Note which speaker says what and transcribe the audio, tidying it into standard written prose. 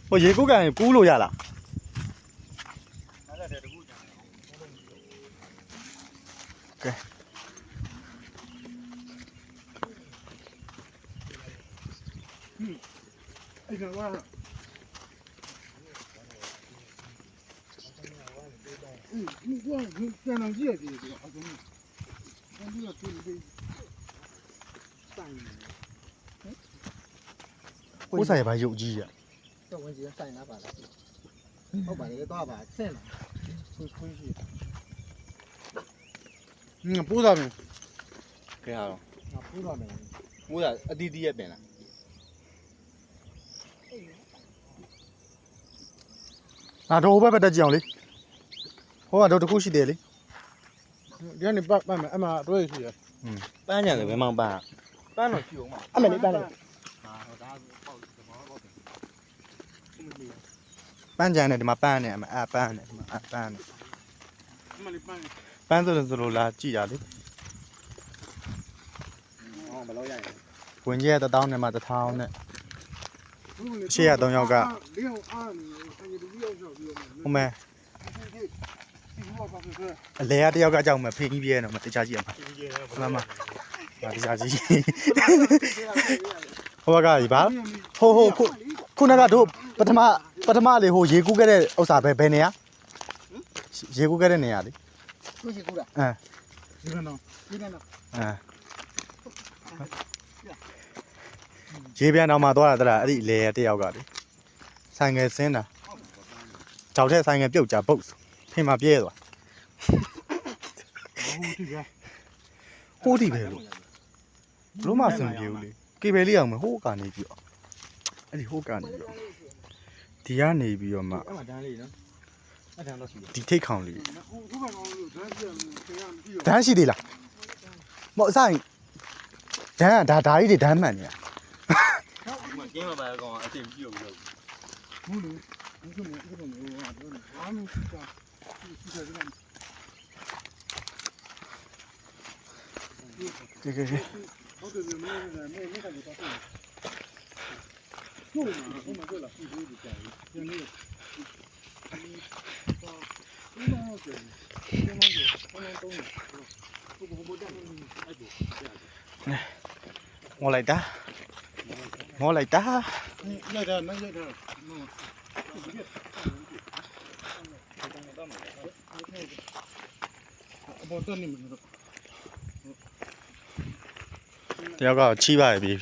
Speaker 1: ဟိုရေကုတ်ကန်ကူးလို့ရလားကဲ
Speaker 2: အဲ့ဒါက你光天上界的这个好东西，咱这个对对，3年。
Speaker 1: ဥစားရပါရုပ်ကြီးရ
Speaker 3: 这问题3年把了，我把这个大把剩了，回去。
Speaker 2: 不咋没。
Speaker 1: ကဲဟာတော့
Speaker 3: 不咋没。
Speaker 1: ဥစားအတီးတီးရပင်လားတော့ဘယ်တက်ကြအောင်လေဟိုကတော့တခုရှိတယ်လေ
Speaker 2: ဒီကနေပတ်မယ်အမှတွဲရှိရ
Speaker 1: ပန်းကြတယ်ဘယ်မှပန်းပန်းတော့ရှိအောင်မ
Speaker 3: အမေလေးပန်းလိုက်
Speaker 1: ပန်းကြတယ်ဒီမှာပန်းနေအမပန်းနေဒီမှာပန်းနေ
Speaker 2: အမှလေးပန်း
Speaker 1: ပန်းဆိုလို့လာကြည့်ရလေ
Speaker 3: ဘယ်လောက်ရရ
Speaker 1: ဝင်ကြီးက1000နဲ့မှ1000နဲ့ရှေ့က3ယောက်က
Speaker 2: 4ယောက်အားနေတယ်ဒီ4ယောက်ဆိုပြီးတော့
Speaker 1: ဟိုမဲအလဲကတယောက်ကကြောက်မယ်ဖိကြီးပြဲတော့မတခြားကြည့်အောင်မှန်ပါတခြားကြည့်ဟိုကကြီးပါဟိုခုနကတို့ပထမလေဟိုရေကူးခဲ့တဲ့ဥစ္စာဘယ်နေရရေကူးခဲ့တဲ့နေရလေ
Speaker 3: ကိုရှိကူးတာ
Speaker 2: ဒီကတော့
Speaker 1: ရေပြန်တော့မှသွားတာတလားအဲ့ဒီလေတယောက်ကလေဆိုင်ငယ်စင်းတာကြောက်တဲ့ဆိုင်ငယ်ပြုတ်ကြပုတ်ဖင်မှာပြဲသွားဟိုးဒီပဲလို့လို့မစင်ပြေဘူးလေကေဘယ်လေးအောင်မဟိုးကနေပြီးတော့အဲ့ဒီဟိုးကနေပြီးတော့ဒီကနေပြီးတော့မှ
Speaker 3: အဲ့မှာတန်းလေးနော်အဲ့တန်းတော့ရှိတယ်
Speaker 1: ဒီထိတ်ခေါင်လေးဒန်းရှိသေးလားမဟုတ်အဆိုင်ဒန်းကဒါကြီးတွေဒန်းမှန်နေရကင်းမပါကောင်အတင်ပြုတ်လို့
Speaker 2: ဟုတ်လေဒီလိုမျိုးဘာမှမဖြစ်တာဒီကနေ့
Speaker 1: ကဲ
Speaker 2: ဟုတ်တယ်မင်းကလည်းတော့ဟုတ်တယ်ဟုတ်မှာတော့လာပြီးပြီးကြာပြီဒီနေ့
Speaker 1: ငေါ်လိုက်တာ
Speaker 2: ရိုက်တာနော်ရိုက်တာဘောတော့နေမလို့
Speaker 1: တယောက်ကချီးပါပြီ